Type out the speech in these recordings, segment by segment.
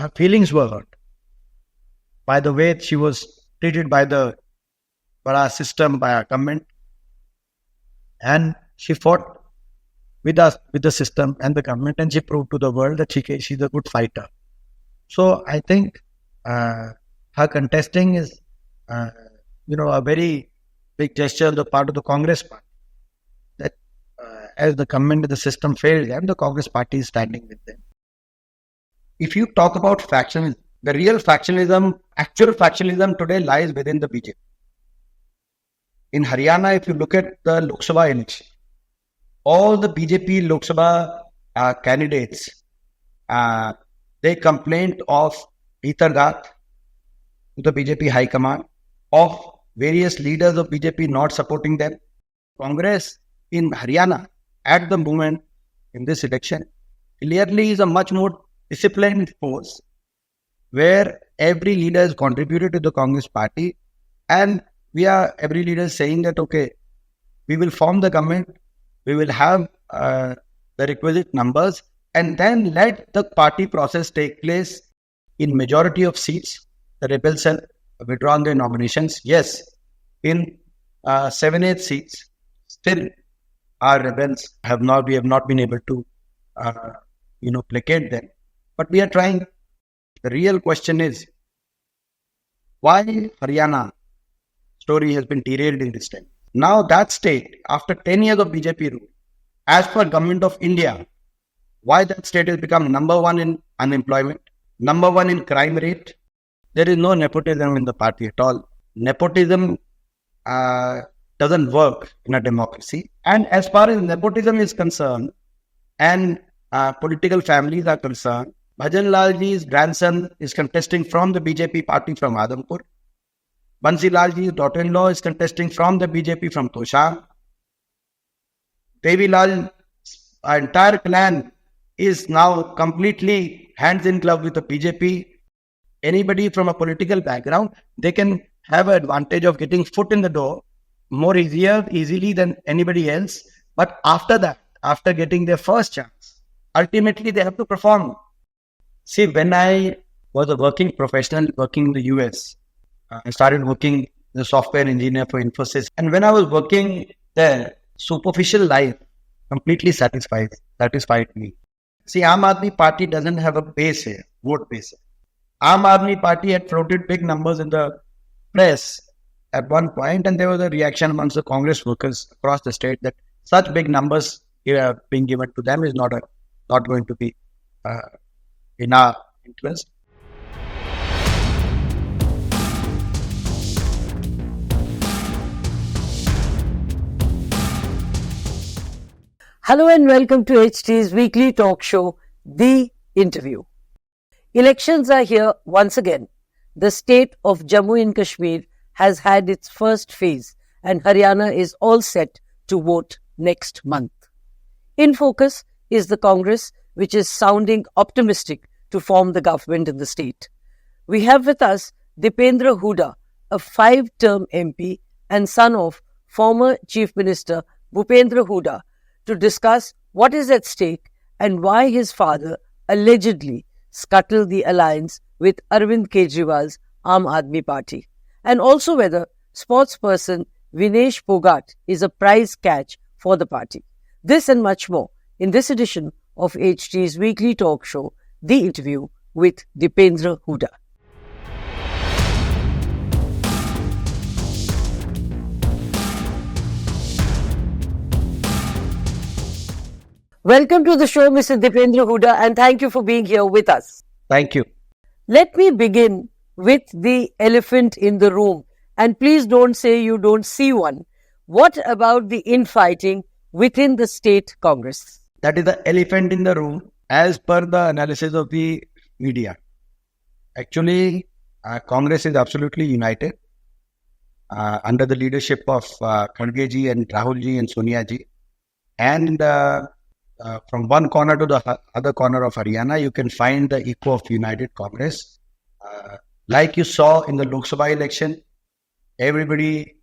her feelings were hurt by the way she was treated by our system, by our government. And she fought with us, with the system and the government, and she proved to the world that she's a good fighter. So I think her contesting is, a very big gesture on the part of the Congress party. That as the government, the system failed them, the Congress party is standing with them. If you talk about factionalism, the real factionalism, actual factionalism today lies within the BJP. In Haryana, if you look at the Lok Sabha election, all the BJP Lok Sabha candidates, they complained of Bhitarghat to the BJP High Command, of various leaders of BJP not supporting them. Congress in Haryana, at the moment in this election, clearly is a much more disciplined force, where every leader has contributed to the Congress party, and every leader is saying that, okay, we will form the government, we will have the requisite numbers, and then let the party process take place. In majority of seats, the rebels have withdrawn their nominations. Yes, in 7-8 seats, still our rebels we have not been able to placate them. But we are trying. The real question is, why Haryana story has been derailed in this time? Now that state, after 10 years of BJP rule, as per Government of India, why that state has become number 1 in unemployment, number 1 in crime rate? There is no nepotism in the party at all. Nepotism doesn't work in a democracy. And as far as nepotism is concerned, and political families are concerned, Bhajan Lalji's grandson is contesting from the BJP party from Adhampur. Bansi Lalji's daughter-in-law is contesting from the BJP from Tosham. Devi Lal's entire clan is now completely hands in glove with the BJP. Anybody from a political background, they can have an advantage of getting foot in the door more easily than anybody else. But after that, after getting their first chance, ultimately they have to perform. See, when I was a working professional working in the US, I started working as a software engineer for Infosys. And when I was working there, superficial life completely satisfied me. See, Aam Aadmi Party doesn't have a base here, vote base. Aam Aadmi Party had floated big numbers in the press at one point, and there was a reaction amongst the Congress workers across the state that such big numbers being given to them is not going to be in our interest. Hello and welcome to HT's weekly talk show, The Interview. Elections are here once again. The state of Jammu and Kashmir has had its first phase, and Haryana is all set to vote next month. In focus is the Congress, which is sounding optimistic to form the government in the state. We have with us Deepender Hooda, a 5-term MP and son of former Chief Minister Bhupendra Hooda, to discuss what is at stake and why his father allegedly scuttled the alliance with Arvind Kejriwal's Aam Aadmi Party, and also whether sportsperson Vinesh Phogat is a prize catch for the party. This and much more in this edition of HT's weekly talk show, The Interview with Deepender Hooda. Welcome to the show, Mr. Deepender Hooda, and thank you for being here with us. Thank you. Let me begin with the elephant in the room, and please don't say you don't see one. What about the infighting within the state Congress? That is the elephant in the room as per the analysis of the media. Actually, Congress is absolutely united under the leadership of Kharge ji and Rahul ji and Sonia ji. And from one corner to the other corner of Haryana, you can find the echo of United Congress. Like you saw in the Lok Sabha election, everybody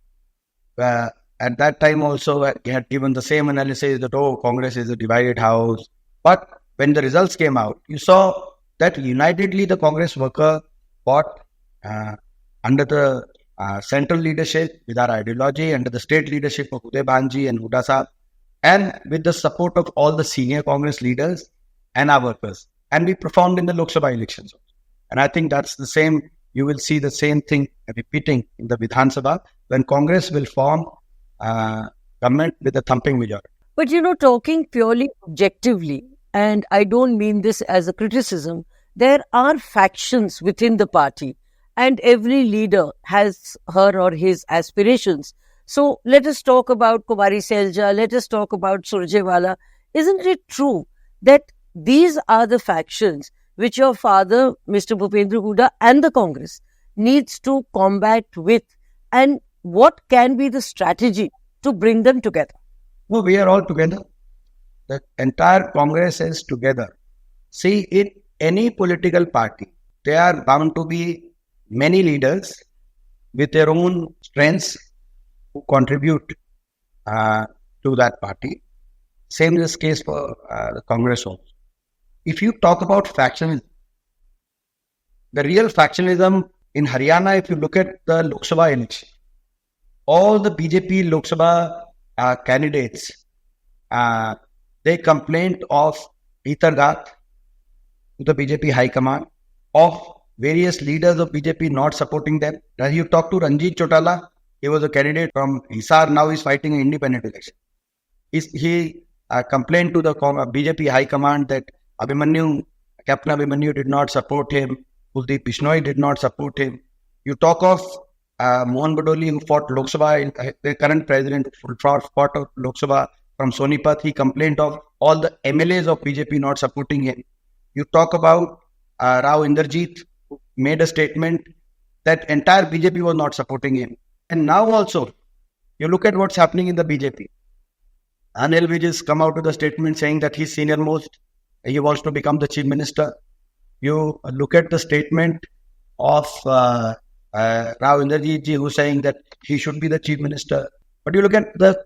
at that time also had given the same analysis that, Congress is a divided house. But when the results came out, you saw that unitedly the Congress worker fought under the central leadership with our ideology, under the state leadership of Uday Banji and Hooda Saab, and with the support of all the senior Congress leaders and our workers. And we performed in the Lok Sabha elections. And I think that's the same, you will see the same thing repeating in the Vidhan Sabha when Congress will form government with a thumping majority. But talking purely objectively, and I don't mean this as a criticism, there are factions within the party and every leader has her or his aspirations. So let us talk about Kumari Selja, let us talk about Surjewala. Isn't it true that these are the factions which your father, Mr. Bhupendra Hooda, and the Congress needs to combat with? And what can be the strategy to bring them together? No, we are all together. The entire Congress is together. See, in any political party, there are bound to be many leaders with their own strengths who contribute to that party. Same is the case for the Congress also. If you talk about factionalism, the real factionalism in Haryana, if you look at the Lok Sabha election, all the BJP Lok Sabha candidates, they complained of Etherghat to the BJP High Command, of various leaders of BJP not supporting them. Now you talk to Ranjit Chotala, he was a candidate from Hisar, now he's fighting an independent election. He complained to the BJP High Command that Captain Abhimanyu did not support him, Kuldeep Bishnoi did not support him. You talk of Mohan Badoli, who fought Lok Sabha, the current president who fought Lok Sabha from Sonipat, he complained of all the MLAs of BJP not supporting him. You talk about Rao Inderjeet, who made a statement that entire BJP was not supporting him. And now also, you look at what's happening in the BJP. Anil Vij has come out with a statement saying that he's senior most, he wants to become the chief minister. You look at the statement of Rao Inderjeet ji, who's saying that he should be the chief minister. But you look at the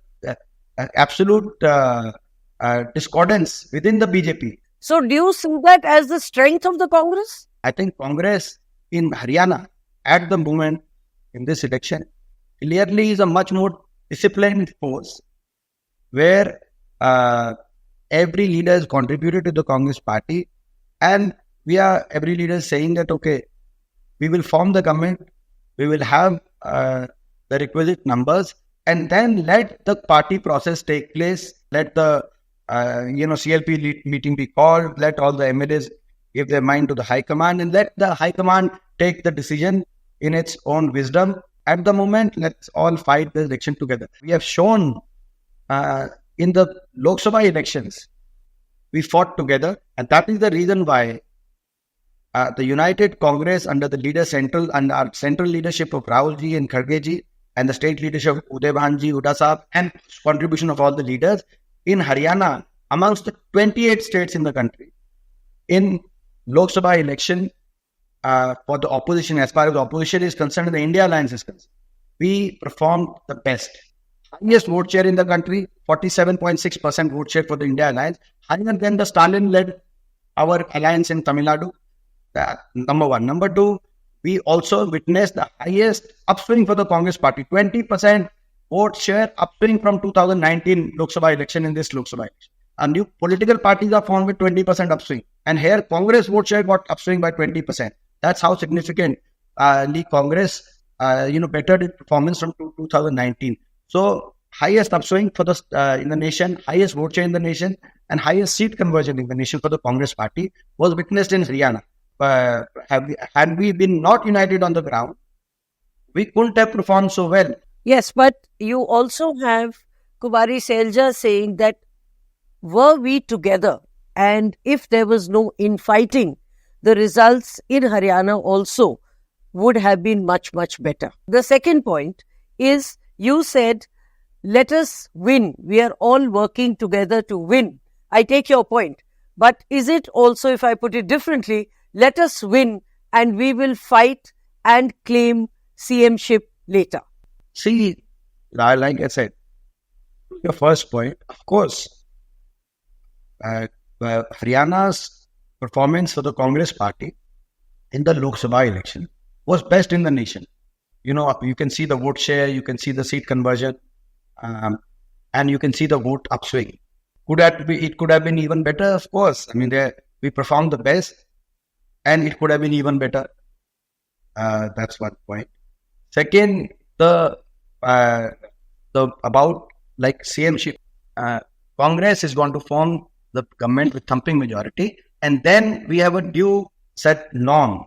absolute discordance within the BJP. So do you see that as the strength of the Congress? I think Congress in Haryana at the moment in this election clearly is a much more disciplined force where every leader has contributed to the Congress party, and every leader is saying that, okay, we will form the government, we will have the requisite numbers, and then let the party process take place, let the CLP meeting be called, let all the MLAs give their mind to the High Command, and let the High Command take the decision in its own wisdom. At the moment, let's all fight the election together. We have shown in the Lok Sabha elections, we fought together, and that is the reason why the United Congress under the central leadership of Rahul ji and Kharge ji, and the state leadership of Uday Banji, Hooda Saab, and contribution of all the leaders in Haryana, amongst the 28 states in the country, in Lok Sabha election for the opposition, as far as the opposition is concerned, the India Alliance is concerned, we performed the best. Highest vote share in the country, 47.6% vote share for the India Alliance, higher than the Stalin-led our alliance in Tamil Nadu. Number one. Number two, we also witnessed the highest upswing for the Congress party, 20% vote share upswing from 2019 Lok Sabha election in this Lok Sabha election. And new political parties are formed with 20% upswing. And here Congress vote share got upswing by 20%. That's how significant the Congress bettered its performance from 2019. So highest upswing for the in the nation, highest vote share in the nation, and highest seat conversion in the nation for the Congress party was witnessed in Haryana. Had we been not united on the ground, we couldn't have performed so well. Yes, but you also have Kumari Selja saying that were we together and if there was no infighting, the results in Haryana also would have been much, much better. The second point is you said, let us win. We are all working together to win. I take your point. But is it also, if I put it differently, let us win and we will fight and claim CM-ship later? See, like I said, your first point, of course, Haryana's performance for the Congress party in the Lok Sabha election was best in the nation. You can see the vote share, you can see the seat conversion, and you can see the vote upswing. It could have been even better, of course. I mean, we performed the best, and it could have been even better. That's one point. Second, the about like CMship. Congress is going to form the government with thumping majority, and then we have a due set norm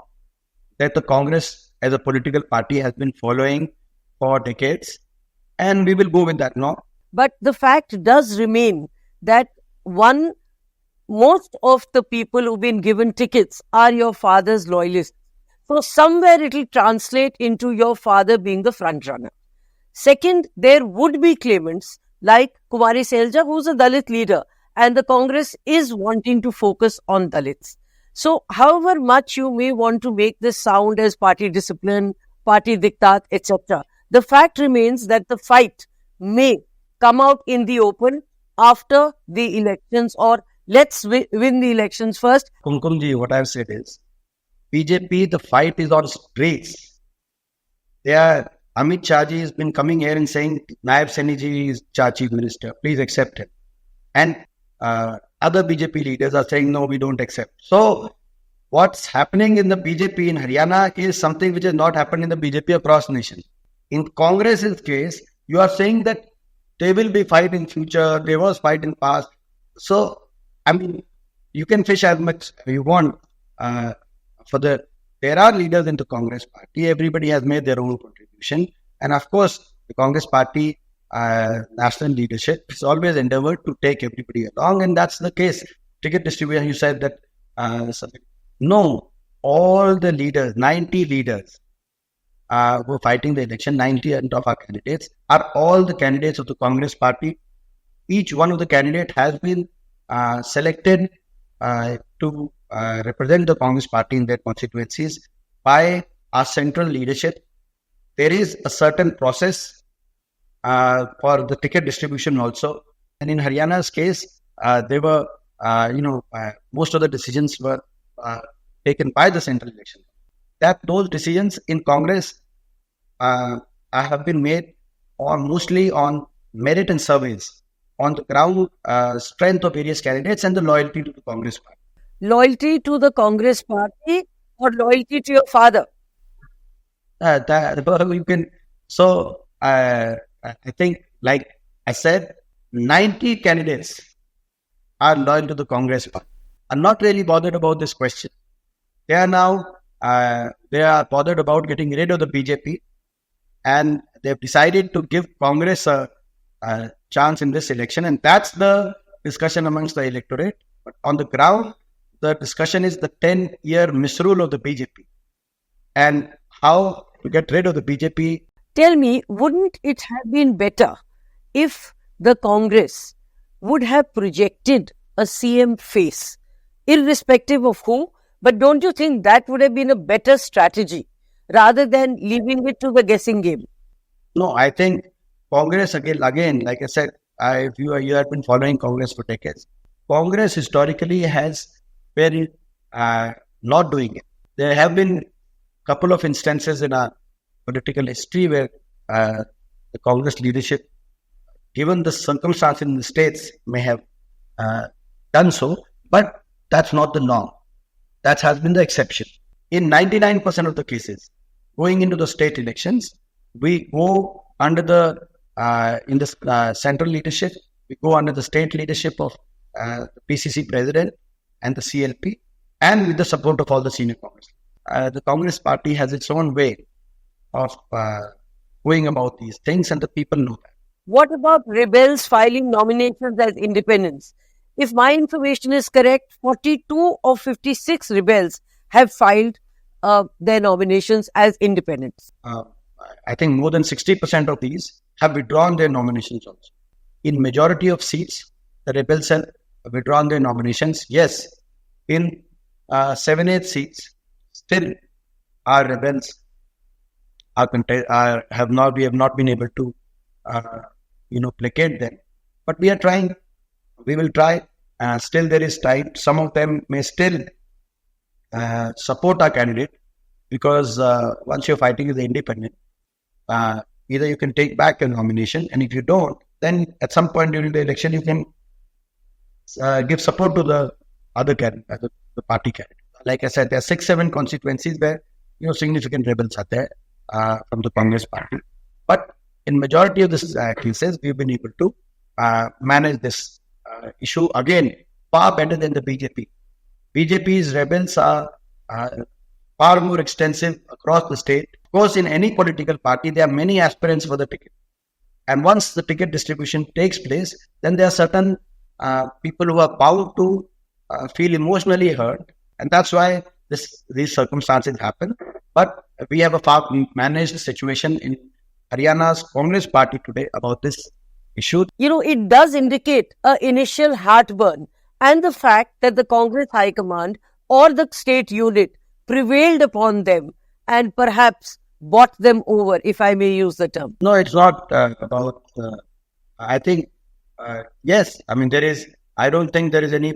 that the Congress as a political party has been following for decades, and we will go with that norm. But the fact does remain that most of the people who've been given tickets are your father's loyalists. So somewhere it will translate into your father being the front runner. Second, there would be claimants like Kumari Selja, who's a Dalit leader, and the Congress is wanting to focus on Dalits. So however much you may want to make this sound as party discipline, party diktat, etc., the fact remains that the fight may come out in the open after the elections, or let's win the elections first. Kumkumji, what I've said is, BJP, the fight is on streets. Amit Shahji has been coming here and saying, Naib Saini is Chief Minister, please accept him. And other BJP leaders are saying, no, we don't accept. So, what's happening in the BJP in Haryana is something which has not happened in the BJP across the nation. In Congress's case, you are saying that there will be fight in future, there was fight in past. So, I mean, you can fish as much as you want. There are leaders in the Congress party. Everybody has made their own contribution. And of course, the Congress party national leadership has always endeavored to take everybody along. And that's the case. Ticket distribution, you said that. No, all the leaders, 90 leaders who are fighting the election, 90% of our candidates are all the candidates of the Congress party. Each one of the candidates has been selected to represent the Congress party in their constituencies by our central leadership. There is a certain process for the ticket distribution also. And in Haryana's case, there were, most of the decisions were taken by the central election. Those decisions in Congress have been made mostly on merit and surveys, on the ground strength of various candidates and the loyalty to the Congress party. Loyalty to the Congress party or loyalty to your father? You can. So I think, like I said, 90 candidates are loyal to the Congress party. I'm not really bothered about this question. They are now they are bothered about getting rid of the BJP, and they've decided to give Congress a chance in this election, and that's the discussion amongst the electorate. But on the ground, the discussion is the 10-year misrule of the BJP and how to get rid of the BJP. Tell me, wouldn't it have been better if the Congress would have projected a CM face, irrespective of who? But don't you think that would have been a better strategy rather than leaving it to the guessing game? No, I think Congress, again, like I said, you have been following Congress for decades. Congress historically has been not doing it. There have been a couple of instances in our political history where the Congress leadership, given the circumstances in the states, may have done so, but that's not the norm. That has been the exception. In 99% of the cases, going into the state elections, we go under the central leadership, we go under the state leadership of the PCC president and the CLP, and with the support of all the senior Congress. The Congress party has its own way of going about these things, and the people know that. What about rebels filing nominations as independents? If my information is correct, 42 of 56 rebels have filed their nominations as independents. I think more than 60% of these have withdrawn their nominations also. In majority of seats, the rebels have withdrawn their nominations. Yes, in 7-8 seats, still our rebels we have not been able to placate them. But we are trying. We will try. Still there is time. Some of them may still support our candidate, because once you're fighting as an independent, either you can take back your nomination, and if you don't, then at some point during the election, you can give support to the other candidate, the party candidate. Like I said, there are 6-7 constituencies where significant rebels are there from the Congress party. But in majority of these cases, we've been able to manage this issue again far better than the BJP. BJP's rebels are far more extensive across the state. Of course, in any political party, there are many aspirants for the ticket. And once the ticket distribution takes place, then there are certain people who are bound to feel emotionally hurt. And that's why these circumstances happen. But we have a far managed situation in Haryana's Congress party today about this issue. It does indicate an initial heartburn, and the fact that the Congress High Command or the state unit prevailed upon them and perhaps bought them over, if I may use the term. No, it's not about, I think, yes, I mean, I don't think there is any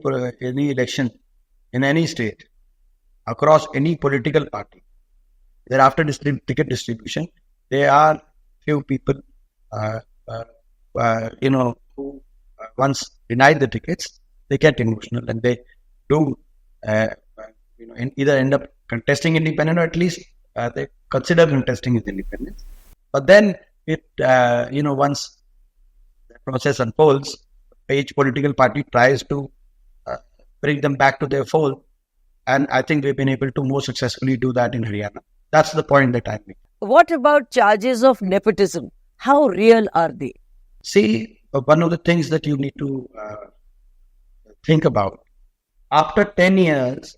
election in any state across any political party. Thereafter ticket distribution, there are few people, who once denied the tickets, they get emotional and they do, either end up contesting independent, or at least they consider contesting as independent. But then once the process unfolds, each political party tries to bring them back to their fold. And I think we've been able to more successfully do that in Haryana. That's the point that I make. What about charges of nepotism? How real are they? See, one of the things that you need to think about, after 10 years,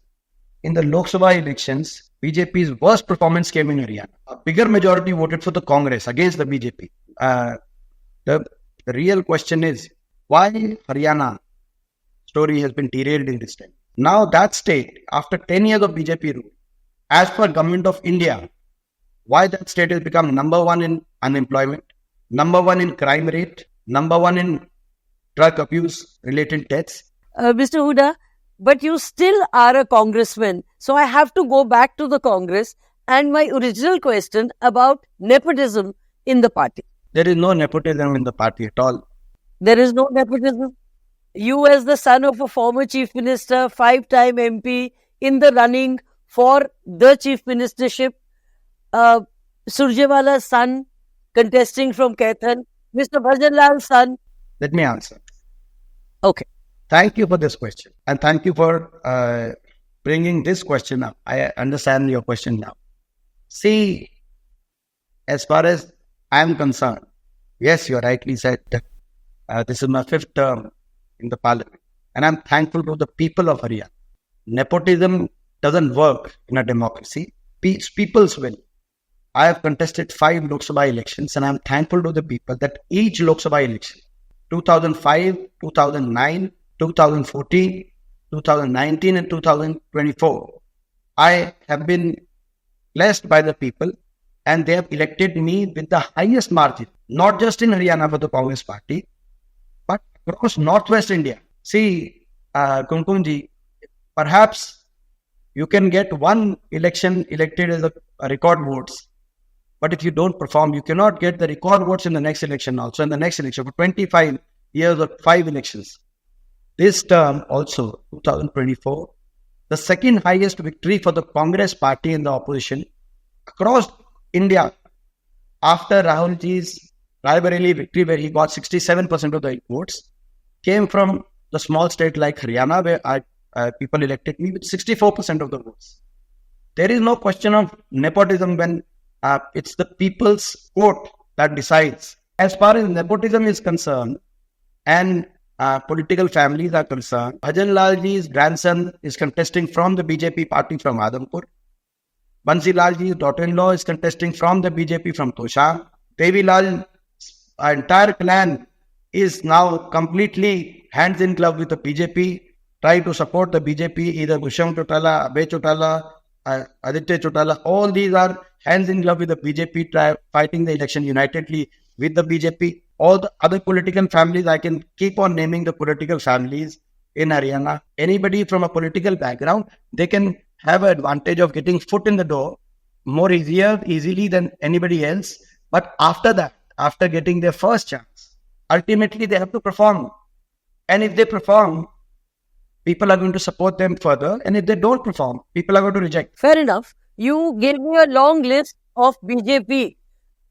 in the Lok Sabha elections, BJP's worst performance came in Haryana. A bigger majority voted for the Congress against the BJP. The real question is, why Haryana story has been derailed in this time? Now that state, after 10 years of BJP rule, as per Government of India, why that state has become number 1 in unemployment, number 1 in crime rate, number 1 in drug abuse related deaths. Mr. Hooda, but you still are a congressman. So I have to go back to the Congress and my original question about nepotism in the party. There is no nepotism in the party at all. There is no nepotism? You, as the son of a former chief minister, 5-time MP, in the running for the chief ministership, Surjewala's son contesting from Kaithan, Mr. Bhajanlal's son. Let me answer. Okay. Thank you for this question. And thank you for bringing this question up. I understand your question now. See, as far as I am concerned, yes, you rightly said that this is my 5th term in the parliament. And I'm thankful to the people of Haryana. Nepotism doesn't work in a democracy. People's will. I have contested 5 Lok Sabha elections, and I'm thankful to the people that each Lok Sabha election, 2005, 2009, 2014, 2019 and 2024, I have been blessed by the people, and they have elected me with the highest margin, not just in Haryana for the Congress party, but across Northwest India. See, Kumkumji, perhaps you can get one election elected as a record votes, but if you don't perform, you cannot get the record votes in the next election also, in the next election for 25 years or 5 elections. This term also, 2024, the second highest victory for the Congress party in the opposition across India after Rahulji's Raebareli victory, where he got 67% of the votes, came from the small state like Haryana, where people elected me with 64% of the votes. There is no question of nepotism when it's the people's vote that decides. As far as nepotism is concerned and political families are concerned, Bhajanlalji's grandson is contesting from the BJP party from Adhampur. Bansilalji's daughter-in-law is contesting from the BJP from Tosham. Devilal's entire clan is now completely hands in glove with the BJP, try to support the BJP, either Bhusham Chotala, Abhay Chotala, Aditya Chotala. All these are hands in glove with the BJP, fighting the election unitedly with the BJP. All the other political families, I can keep on naming the political families in Haryana. Anybody from a political background, they can have an advantage of getting foot in the door more easily than anybody else. But after that, after getting their first chance, ultimately they have to perform. And if they perform, people are going to support them further. And if they don't perform, people are going to reject. Fair enough. You gave me a long list of BJP.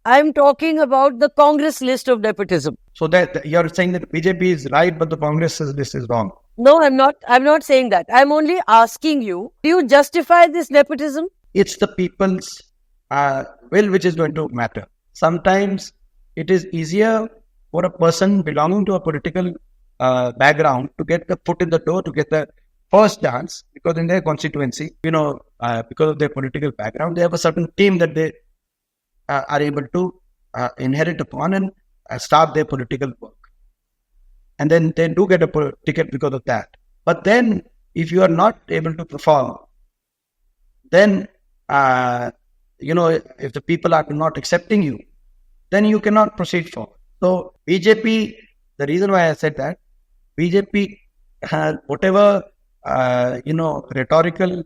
I'm talking about the Congress list of nepotism. So that you're saying that BJP is right, but the Congress list is wrong. No, I'm not. I'm not saying that. I'm only asking you, do you justify this nepotism? It's the people's will which is going to matter. Sometimes it is easier for a person belonging to a political background to get the foot in the door, to get the first chance, because in their constituency, because of their political background, they have a certain team that they are able to inherit upon and start their political work. And then they do get a ticket because of that. But then, if you are not able to perform, then, if the people are not accepting you, then you cannot proceed forward. So, BJP, the reason why I said that, BJP has whatever, rhetorical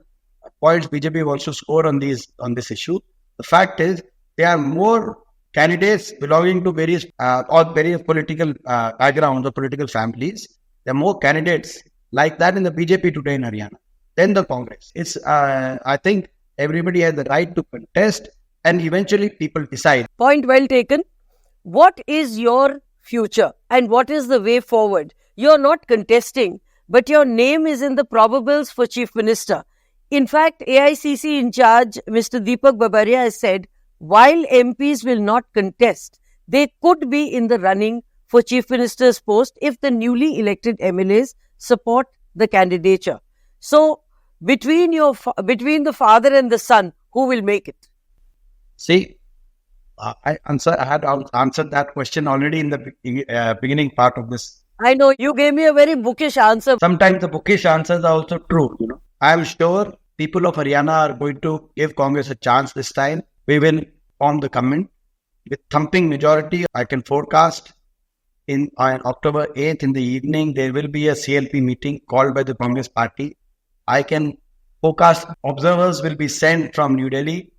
points BJP wants to score on this issue. The fact is, there are more candidates belonging to various political backgrounds or political families. There are more candidates like that in the BJP today in Haryana than the Congress. I think everybody has the right to contest, and eventually people decide. Point well taken. What is your future and what is the way forward? You're not contesting, but your name is in the probables for Chief Minister. In fact, AICC in charge, Mr. Deepak Babaria, has said, while MPs will not contest, they could be in the running for Chief Minister's post if the newly elected MLAs support the candidature. So, between the father and the son, who will make it? See, I had answered that question already in the beginning part of this. I know, you gave me a very bookish answer. Sometimes the bookish answers are also true. I am sure people of Haryana are going to give Congress a chance this time. We will form the government with thumping majority. I can forecast on October 8th in the evening, there will be a CLP meeting called by the Congress party. I can forecast observers will be sent from New Delhi.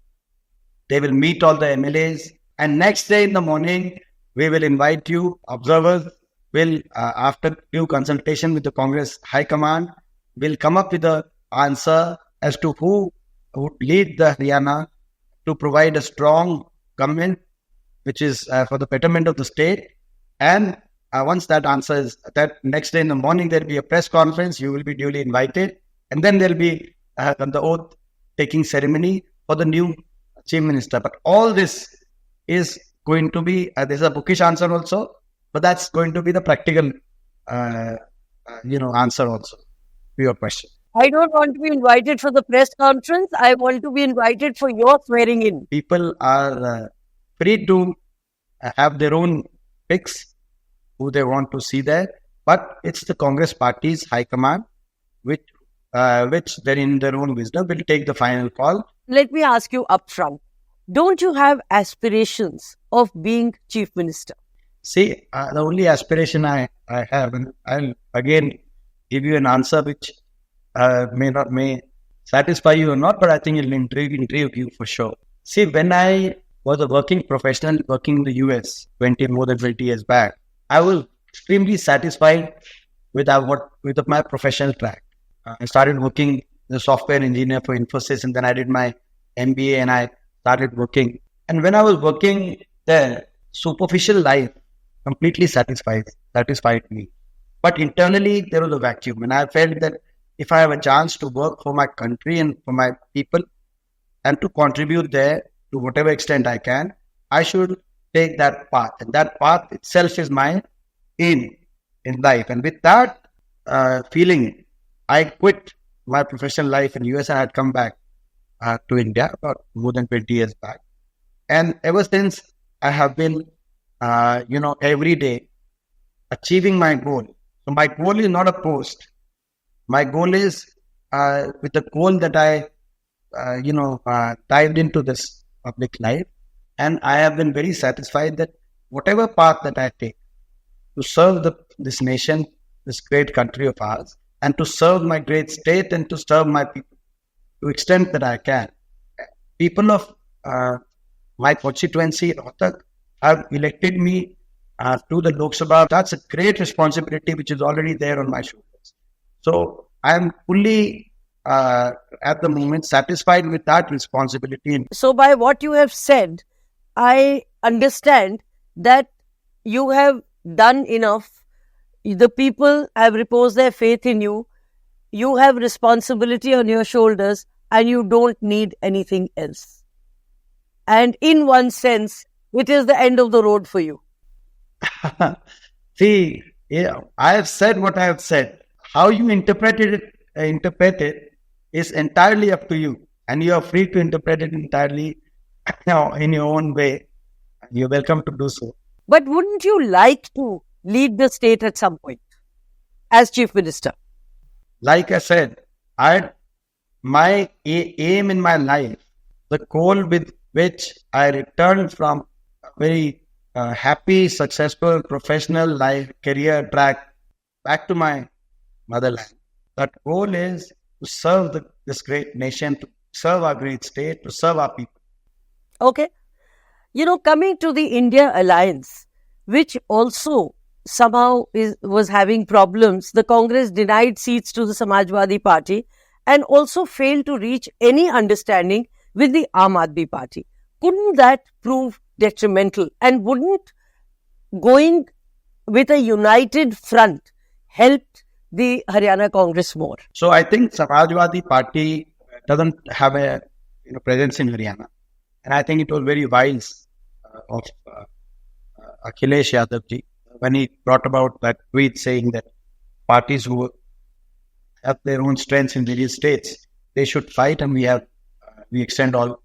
They will meet all the MLAs. And next day in the morning, we will invite you. Observers will, after due consultation with the Congress High Command, will come up with an answer as to who would lead the Haryana to provide a strong government, which is for the betterment of the state. And once that answer is that next day in the morning, there will be a press conference. You will be duly invited. And then there will be the oath taking ceremony for the new Chief Minister. But all this is going to be, there's a bookish answer also, but that's going to be the practical, answer also to your question. I don't want to be invited for the press conference. I want to be invited for your swearing in. People are free to have their own picks, who they want to see there. But it's the Congress party's high command, which then in their own wisdom will take the final call. Let me ask you upfront. Don't you have aspirations of being Chief Minister? See, the only aspiration I have, and I'll again give you an answer which may satisfy you or not, but I think it'll intrigue you for sure. See, when I was a working professional working in the US more than 20 years back, I was extremely satisfied with my professional track. I started working as a software engineer for Infosys, and then I did my MBA and I started working. And when I was working there, superficial life completely satisfied me. But internally, there was a vacuum, and I felt that if I have a chance to work for my country and for my people and to contribute there to whatever extent I can, I should take that path. And that path itself is my aim in life. And with that feeling, I quit my professional life in US and I had come back to India about more than 20 years back. And ever since, I have been, every day achieving my goal. So my goal is not a post. My goal is with the goal that I, dived into this public life. And I have been very satisfied that whatever path that I take to serve this nation, this great country of ours, and to serve my great state and to serve my people, to extent that I can. People of my constituency, Rohtak, have elected me to the Lok Sabha. That's a great responsibility which is already there on my shoulders. So I am fully, at the moment, satisfied with that responsibility. So, by what you have said, I understand that you have done enough. The people have reposed their faith in you. You have responsibility on your shoulders and you don't need anything else. And in one sense, it is the end of the road for you. See, I have said what I have said. How you interpret it is entirely up to you. And you are free to interpret it entirely in your own way. You're welcome to do so. But wouldn't you like to lead the state at some point as Chief Minister? Like I said, my aim in my life, the goal with which I returned from a very happy, successful, professional life, career track back to my motherland. That goal is to serve this great nation, to serve our great state, to serve our people. Okay. Coming to the India alliance, which also somehow was having problems, the Congress denied seats to the Samajwadi Party and also failed to reach any understanding with the Aam Aadmi Party. Couldn't that prove detrimental? And wouldn't going with a united front help the Haryana Congress more? So I think Samajwadi Party doesn't have a presence in Haryana. And I think it was very wise of Akhilesh Yadav ji when he brought about that tweet saying that parties who have their own strengths in various states, they should fight, and we extend all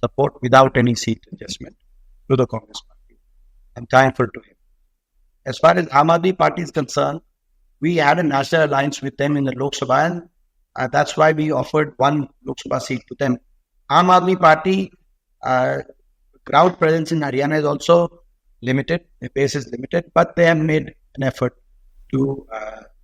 support without any seat adjustment to the Congress Party. I'm thankful to him. As far as Aam Aadmi Party is concerned, we had a national alliance with them in the Lok Sabha, and that's why we offered one Lok Sabha seat to them. Aam Aadmi Party crowd presence in Haryana is also limited. The base is limited, but they have made an effort to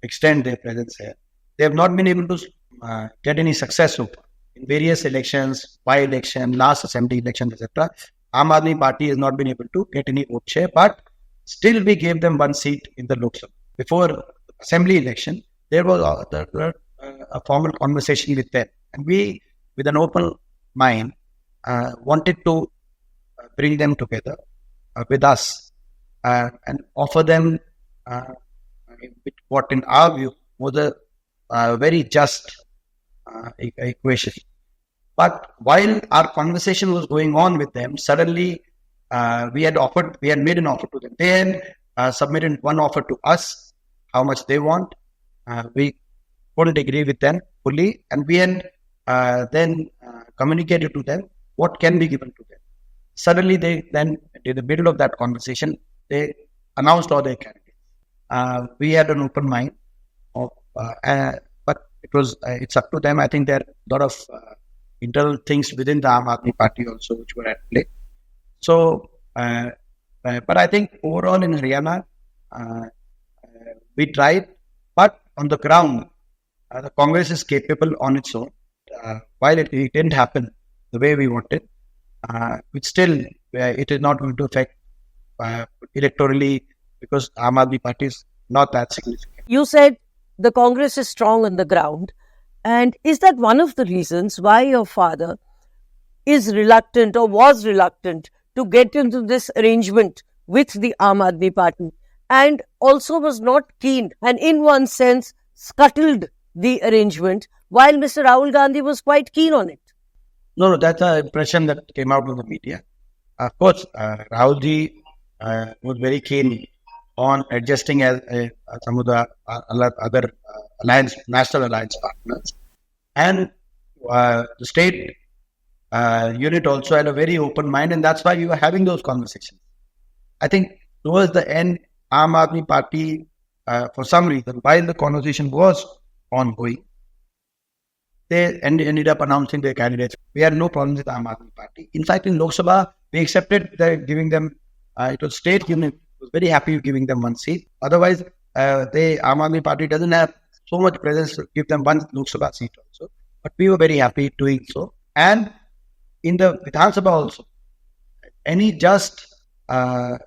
extend their presence here. They have not been able to get any success so far. In various elections, by-election, last assembly election, etc., Aam Aadmi Party has not been able to get any vote share, but still we gave them one seat in the Lok Sabha. Before the assembly election, there was a formal conversation with them, and we, with an open mind, wanted to bring them together with us and offer them what in our view was a very just equation. But while our conversation was going on with them, suddenly we had made an offer to them. They had submitted one offer to us, how much they want. We couldn't agree with them fully, and we had then communicated to them what can be given to them. Suddenly, they then, in the middle of that conversation, they announced all their candidates. We had an open mind, but it's up to them. I think there are a lot of internal things within the Aam Aadmi Party also which were at play. So, but I think overall in Haryana, we tried, but on the ground, the Congress is capable on its own. While it didn't happen the way we wanted, it is not going to affect electorally because Aam Aadmi Party is not that significant. You said the Congress is strong on the ground, and is that one of the reasons why your father is reluctant or was reluctant to get into this arrangement with the Aam Aadmi Party, and also was not keen and in one sense scuttled the arrangement while Mr. Rahul Gandhi was quite keen on it? No, that's an impression that came out in the media. Of course, Rahulji was very keen on adjusting as some of the other national alliance partners. And the state unit also had a very open mind, and that's why we were having those conversations. I think towards the end, Aam Aadmi Party, for some reason, while the conversation was ongoing, they ended up announcing their candidates. We had no problems with Aam Aadmi Party. In fact, in Lok Sabha, we accepted giving them, it was state unit, was very happy with giving them one seat. Otherwise, the Aam Aadmi Party doesn't have so much presence to give them one Lok Sabha seat also. but we were very happy doing so. And in the Vidhan Sabha also, any just uh,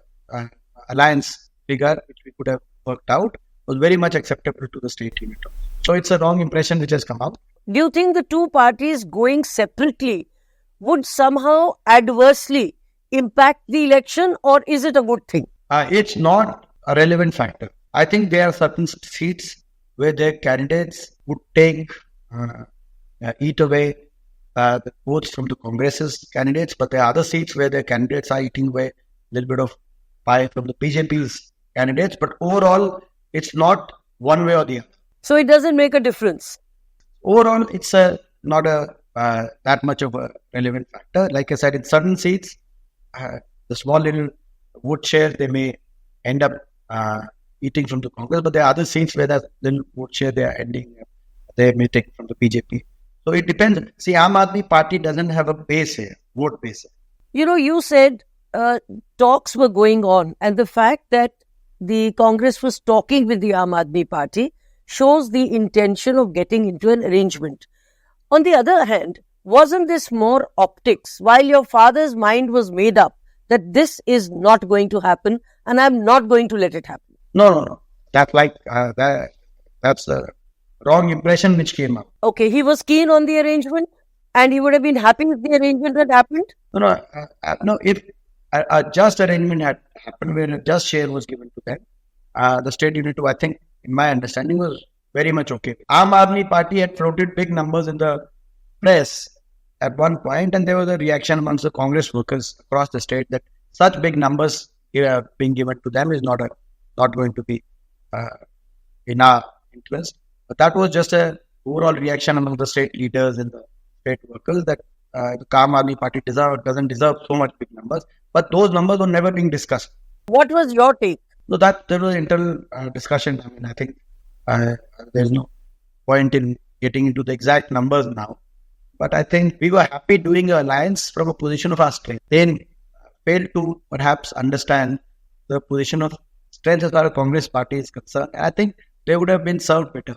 alliance figure which we could have worked out was very much acceptable to the state unit. So it's a wrong impression which has come out. Do you think the two parties going separately would somehow adversely impact the election, or is it a good thing? It's not a relevant factor. I think there are certain seats where their candidates would eat away the votes from the Congress's candidates, but there are other seats where their candidates are eating away a little bit of pie from the BJP's candidates. But overall, it's not one way or the other. So it doesn't make a difference. Overall, it's not that much of a relevant factor. Like I said, in certain seats, the small little vote share, they may end up eating from the Congress, but there are other seats where that little vote share they may take from the BJP. So it depends. See, Aam Aadmi Party doesn't have a base here, vote base. You said talks were going on, and the fact that the Congress was talking with the Aam Aadmi Party shows the intention of getting into an arrangement. On the other hand, wasn't this more optics, while your father's mind was made up that this is not going to happen and I'm not going to let it happen? No. That's the wrong impression which came up. Okay, he was keen on the arrangement and he would have been happy with the arrangement that happened? No, if a just arrangement had happened where a just share was given to them, the state unit, I think, in my understanding, was very much okay. Aam Aadmi Party had floated big numbers in the press at one point, and there was a reaction amongst the Congress workers across the state that such big numbers being given to them is not going to be in our interest. But that was just an overall reaction among the state leaders and the state workers that the Aam Aadmi Party doesn't deserve so much big numbers. But those numbers were never being discussed. What was your take? So that there was internal discussion. I mean, I think there's no point in getting into the exact numbers now. But I think we were happy doing an alliance from a position of our strength. They failed to perhaps understand the position of strength as far as Congress Party is concerned. I think they would have been served better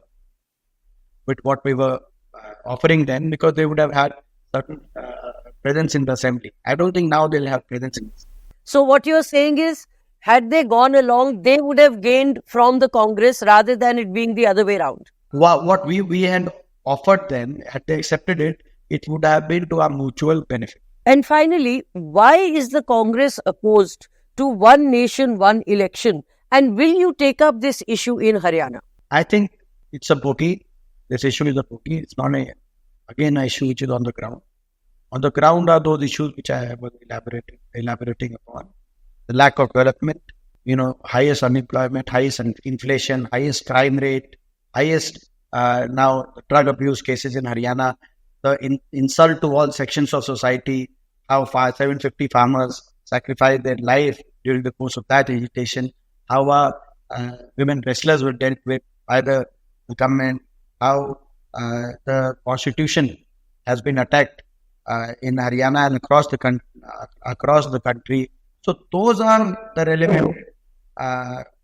with what we were offering them, because they would have had certain presence in the assembly. I don't think now they'll have presence in this. So what you're saying is, had they gone along, they would have gained from the Congress rather than it being the other way around. What we had offered them, had they accepted it, it would have been to our mutual benefit. And finally, why is the Congress opposed to one nation, one election? And will you take up this issue in Haryana? I think it's a bogey. This issue is a bogey. It's not an issue which is on the ground. On the ground are those issues which I was elaborating upon. The lack of development, highest unemployment, highest inflation, highest crime rate, highest now drug abuse cases in Haryana, the insult to all sections of society, how 750 farmers sacrificed their life during the course of that agitation, how women wrestlers were dealt with by the government, how the constitution has been attacked in Haryana and across the country. So those are the relevant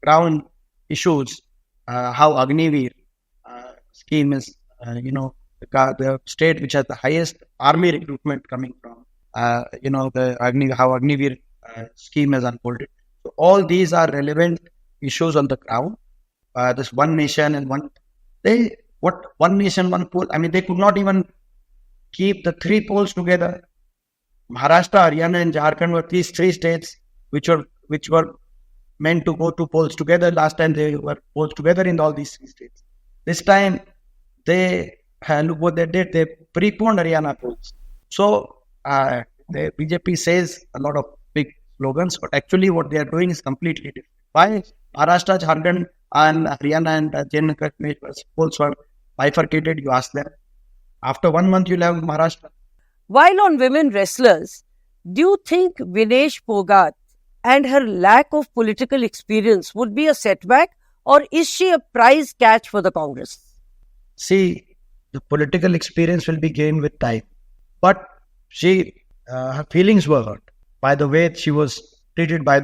ground issues. How Agniveer scheme is, the state which has the highest army recruitment coming from, how Agniveer scheme has unfolded. So all these are relevant issues on the ground. This one nation and one nation, one poll. I mean, they could not even keep the three polls together. Maharashtra, Haryana, and Jharkhand were these three states which were meant to go to polls together. Last time they were polls together in all these three states. This time look what they did. They preponed Haryana polls. So the BJP says a lot of big slogans, but actually what they are doing is completely different. Why Maharashtra, Jharkhand, and Haryana and Jammu and Kashmir polls were bifurcated? You ask them. After 1 month, you'll have Maharashtra. While on women wrestlers, do you think Vinesh Phogat and her lack of political experience would be a setback, or is she a prize catch for the Congress? See, the political experience will be gained with time. But her feelings were hurt by the way she was treated by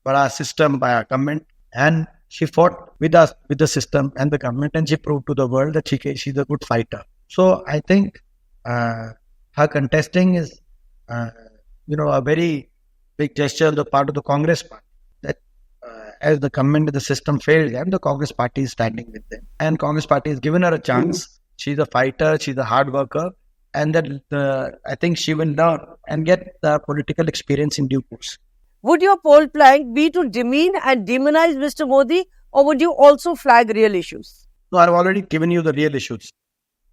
our system, by our government. And she fought with the system and the government, and she proved to the world that she's a good fighter. So I think her contesting is, a very big gesture on the part of the Congress party. That as the government of the system failed them, the Congress party is standing with them, and Congress party has given her a chance. She's a fighter. She's a hard worker, and that I think she will learn and get the political experience in due course. Would your poll plank be to demean and demonize Mr. Modi, or would you also flag real issues? No, I've already given you the real issues.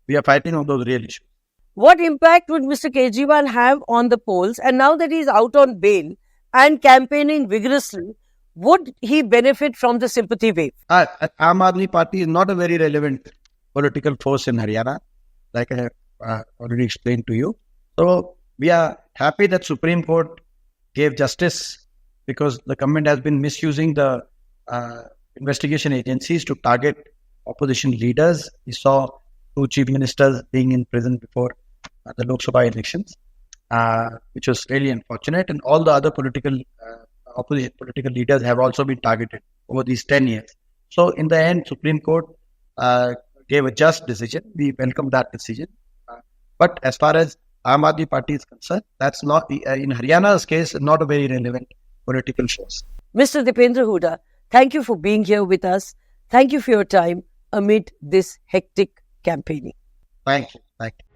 We are fighting on those real issues. What impact would Mr. Kejriwal have on the polls? And now that he's out on bail and campaigning vigorously, would he benefit from the sympathy wave? Aam Aadmi Party is not a very relevant political force in Haryana, like I have already explained to you. So we are happy that Supreme Court gave justice, because the government has been misusing the investigation agencies to target opposition leaders. We saw 2 chief ministers being in prison before the Lok Sabha elections, which was really unfortunate. And all the other opposition political leaders have also been targeted over these 10 years. So in the end, Supreme Court gave a just decision. We welcome that decision. But as far as Aam Aadmi Party is concerned, that's not, in Haryana's case, not a very relevant political force. Mr. Deepender Hooda, thank you for being here with us. Thank you for your time amid this hectic campaigning. Thank you. Thank you.